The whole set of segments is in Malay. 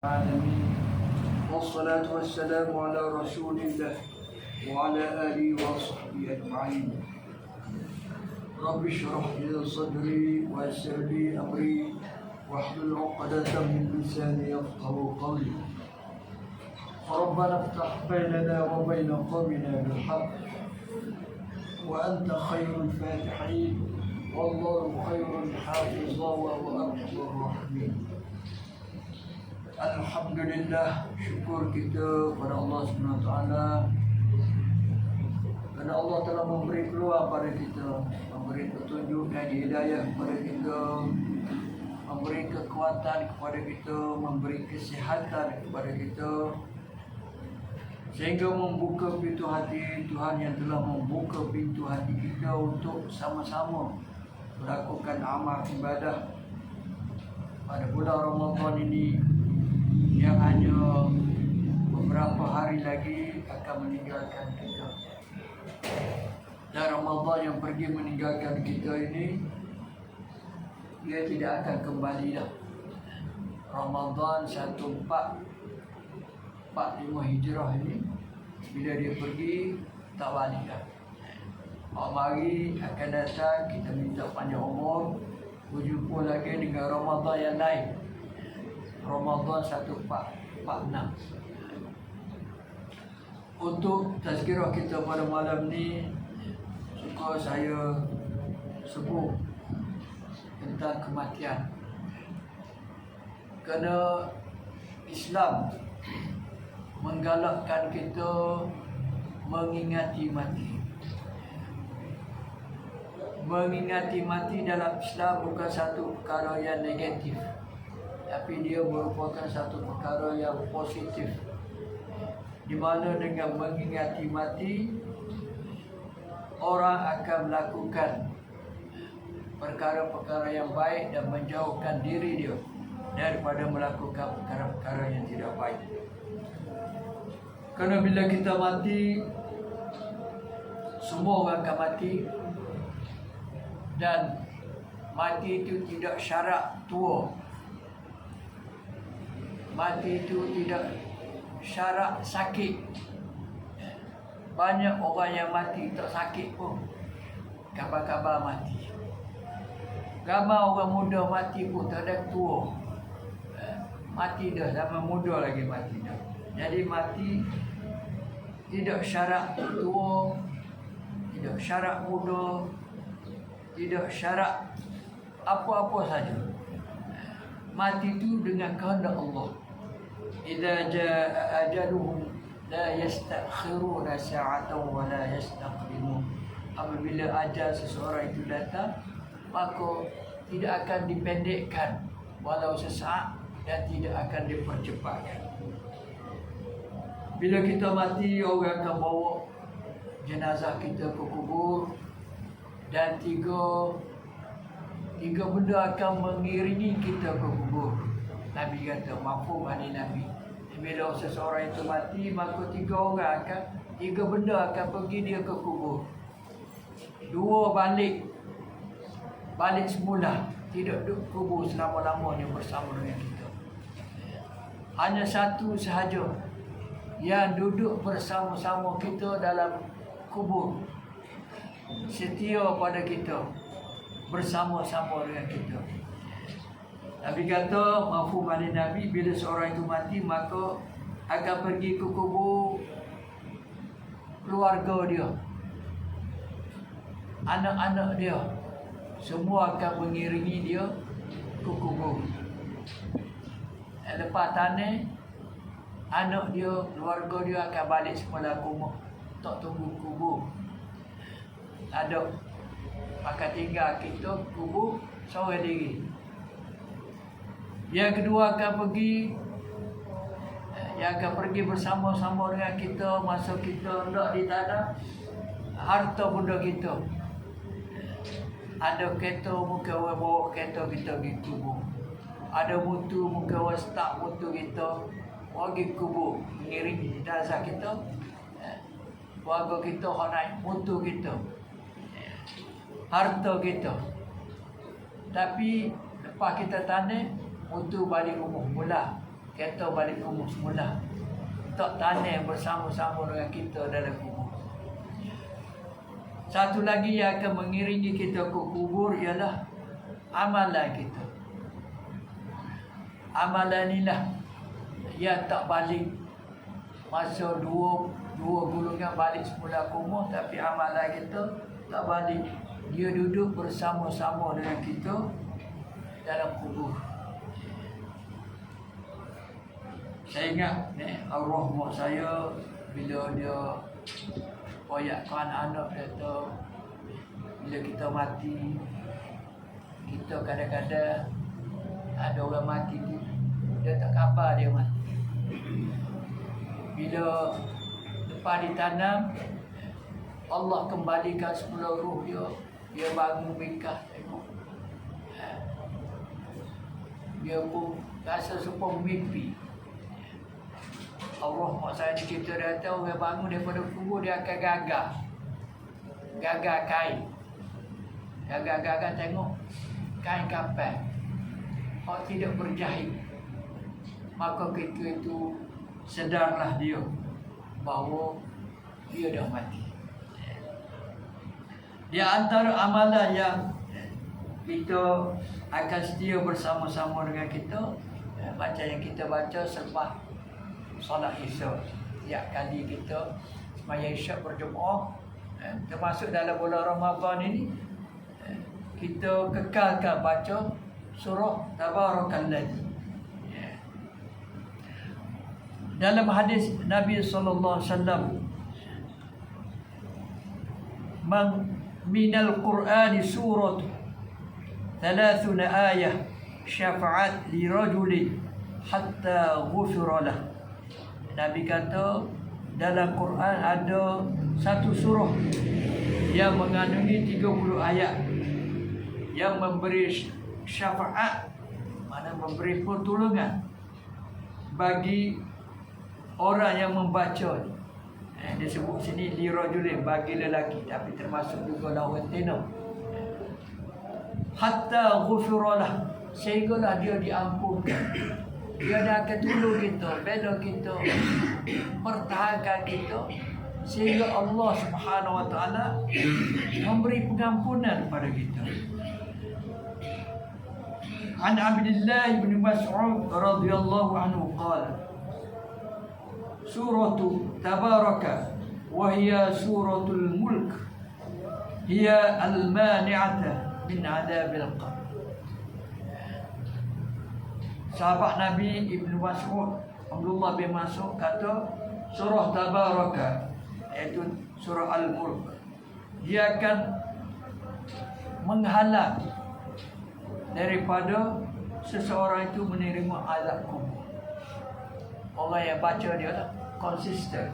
العالمين والصلاة والسلام على رسول الله وعلى آله وصحبه أجمعين. رب اشرح لي صدري ويسر لي أمري واحلل عقدة من لساني يفقهوا قولي. ربنا افتح بيننا وبين قومنا بالحق وأنت خير الفاتحين والله خير الحافظا وأرحم الراحمين. Alhamdulillah, syukur kita kepada Allah SWT kerana Allah telah memberi peluang pada kita, memberi petunjuk dan hidayah kepada kita, memberi kekuatan kepada kita, memberi kesihatan kepada kita, sehingga membuka pintu hati. Tuhan yang telah membuka pintu hati kita untuk sama-sama melakukan amal ibadah pada bulan Ramadan ini yang hanya beberapa hari lagi akan meninggalkan kita. Dan Ramadan yang pergi meninggalkan kita ini, dia tidak akan kembali dah. Ramadan 1445 Hijrah ini, bila dia pergi, tak balik dah. Mari akan datang, kita minta panjang umur, berjumpa lagi dengan Ramadan yang lain, Ramadan 1446. Untuk tazkirah kita pada malam ni, suka saya sebut tentang kematian. Kerana Islam menggalakkan kita mengingati mati. Mengingati mati dalam Islam bukan satu perkara yang negatif, tapi dia merupakan satu perkara yang positif, di mana dengan mengingati mati, orang akan melakukan perkara-perkara yang baik dan menjauhkan diri dia daripada melakukan perkara-perkara yang tidak baik. Kerana bila kita mati, semua orang akan mati, dan mati itu tidak syarat tua. Mati itu tidak syarat sakit. Banyak orang yang mati tak sakit pun, kabar-kabar mati. Ramai orang muda mati pun tak ada tua. Mati dah, zaman muda lagi mati dah. Jadi mati tidak syarat tua, tidak syarat muda, tidak syarat apa-apa saja. Mati itu dengan kehendak Allah. Idza jaa ajaluhum la yastakhiruna sa'atan wa la yastaqdimun. Apabila ajal seseorang itu datang, maka tidak akan dipendekkan walau sesaat dan tidak akan dipercepatkan. Bila kita mati, orang akan bawa jenazah kita ke kubur, dan tiga benda akan mengiringi kita ke kubur. Nabi kata, mafhum ani Nabi, bila seseorang itu mati, maka tiga benda akan pergi dia ke kubur. Dua balik semula, tidak duduk kubur selama-lamanya bersama dengan kita. Hanya satu sahaja yang duduk bersama-sama kita dalam kubur, setia pada kita, bersama-sama dengan kita. Nabi kata, mafhum ani Nabi, bila seorang itu mati, maka akan pergi ke kubur keluarga dia, anak-anak dia, semua akan mengiringi dia ke kubur. Lepas tanah, anak dia, keluarga dia akan balik semula ke rumah, tak tunggu kubur. Ada akan tinggal kita kubur seorang diri. Yang kedua akan pergi bersama-sama dengan kita masa kita hendak di tanah, harta benda kita. Ada kereta, mungkin orang bawa kereta kita pergi kubur. Ada mutu, mungkin orang start mutu kita pergi kubur, mengiringi jenazah kita. Keluarga kita orang naik mutu kita, harta kita. Tapi lepas kita tanah, mutu balik rumah mula. Kita balik kubur semula. Tak tanam bersama-sama dengan kita dalam kubur. Satu lagi yang akan mengiringi kita ke kubur ialah amalan kita. Amalan inilah yang tak balik. Masa dua gulungan balik semula kubur, tapi amalan kita tak balik. Dia duduk bersama-sama dengan kita dalam kubur. Saya ingat arwah mak saya bila dia koyak ke anak-anak dia tu, bila kita mati, kita kadang-kadang ada orang mati tu, dia tak khabar dia mati. Bila lepas ditanam, Allah kembalikan semula roh dia, dia bangun bingkah tengok. Dia pun rasa serupa mimpi. Allah mak saya cerita dia tahu orang bangun daripada kubur dia akan gagah. Gagah kain. Gagah tengok kain kapan. Kalau tidak berjahit, maka ketika itu sedarlah dia bahawa dia dah mati. Di antara amalan yang kita akan setia bersama-sama dengan kita, macam yang kita baca selepas solat Isyak. Setiap kali kita sembahyang Isyak berjemaah, termasuk dalam bulan Ramadan ini, kita kekalkan baca surah Tabarakalladzi. Dalam hadis Nabi sallallahu alaihi wasallam, minal Qur'ani surat 30 ayah syafa'at li rajulin hatta ghufira lah. Nabi kata dalam Quran ada satu surah yang mengandungi 30 ayat yang memberi syafaat, mana memberi pertolongan bagi orang yang membaca. Dia sebut sini li rajulin, bagi lelaki, tapi termasuk juga lawantina. Hatta ghufiralah, sehinggalah dia diampunkan. Dia dah akan tolong kita, bela kita, pertahankan kita, sehingga Allah Subhanahu wa taala memberi pengampunan kepada kita. An Abdullah bin Mas'ud radhiyallahu anhu qala, suratu Tabaraka wa hiya suratul mulk hiya al-mani'ata min adabil qabr. Sahabat Nabi Ibn Mas'ud, Abdullah bin Mas'ud kata, surah Tabaraka, iaitu surah Al-Mulk, dia akan menghalang daripada seseorang itu menerima azab kubur. Orang yang baca dia konsisten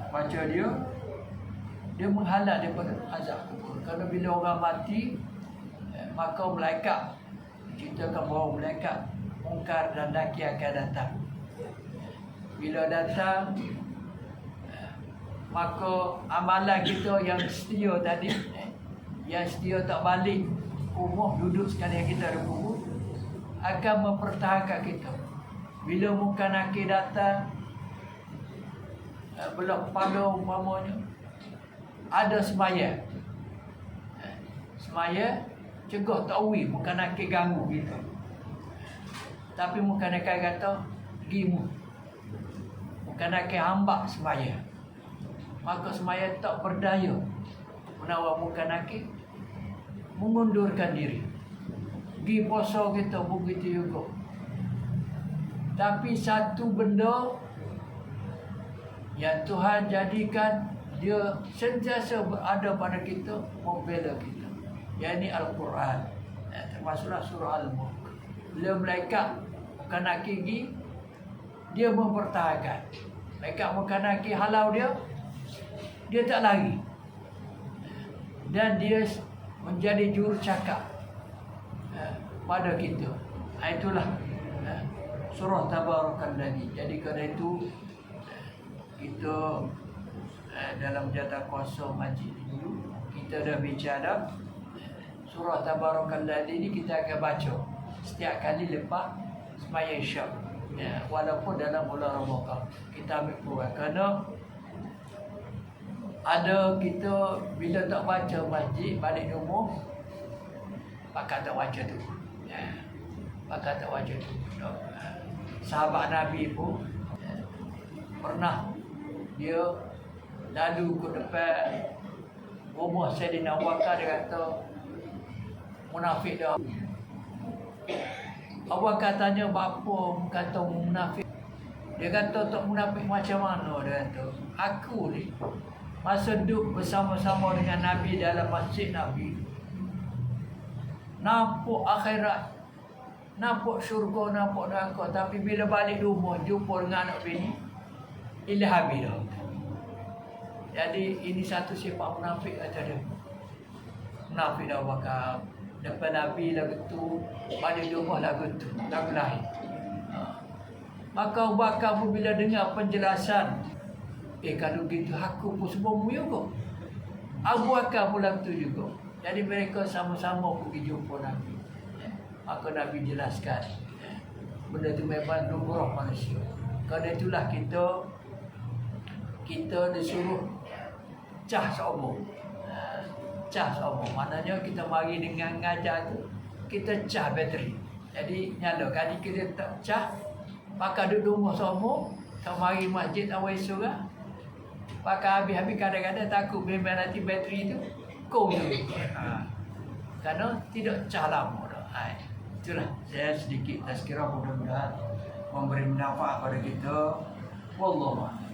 baca dia menghalang daripada azab kubur. Kerana bila orang mati, maka malaikat ceritakan bahawa malaikat Mungkar dan Nakir akan datang. Bila datang, maka amalan kita yang setia tadi, yang setia tak balik kubur, duduk sekali yang kita ada kubur, akan mempertahankan kita. Bila Mungkar Nakir datang, belah kepala umpamanya, ada semaya, cegah ta'wi, Mungkar Nakir ganggu kita. Tapi Mungkar Nakir kata, gimu. Mungkar Nakir hambak semaya. Maka semaya tak berdaya menawar Mungkar Nakir, mengundurkan diri. Gi puasa kita begitu juga. Tapi satu benda yang Tuhan jadikan dia sentiasa berada pada kita, membela kita, yakni Al-Quran, termasuklah surah Al-Mulk. Bila malaikat Mungkar Nakir pergi, dia mempertahankan. Malaikat Mungkar Nakir halau dia tak lari, dan dia menjadi juru cakap pada kita. Itulah surah Tabarakalladzi. Jadi kerana itu kita dalam jatah kuasa majlis dulu kita dah bicara surah Tabarakalladzi ini, kita akan baca setiap kali lepas sembahyang Isyak. Ya, walaupun dalam bulan Ramadan kita ambil peluang. Kerana ada kita bila tak baca masjid balik rumah, pakat tak baca tu. Ya, pakat tak baca tu. Sahabat Nabi pun pernah dia lalu ke depan rumah Sayyidina Abu Bakar, dia kata munafik dah. Abu Bakar tanya bapa kata munafik. Dia kata tak munafik macam mana? Dia kata aku ni masa duduk bersama-sama dengan Nabi dalam masjid Nabi, nampak akhirat, nampak syurga, nampak neraka, tapi bila balik rumah jumpa dengan anak bini, ilah habis dah. Jadi ini satu sifat munafik kata dia. Munafik dah bakal depan Nabi lagu tu, balik rumah lagu tu, lagu lain. Maka Abu Bakar pun bila dengar penjelasan, kalau gitu aku pun semua juga. Abu Bakar pun lagu tu juga. Jadi mereka sama-sama pergi jumpa Nabi. Maka Nabi jelaskan, benda tu memang lumrah manusia. Kerana itulah kita disuruh cah seumur. Cah seumur. Maknanya kita mari dengan ngajar tu, kita cah bateri. Jadi nyala. Kalau kita tak cah, pakai duduk rumah seumur, tak mari masjid awal surah, pakai habis-habis kadang-kadang takut memang nanti bateri tu kong tu. Kerana tidak cah lama dah. Itulah saya sedikit tazkirah, mudah-mudahan memberi manfaat pada kita. Wallahu a'lam.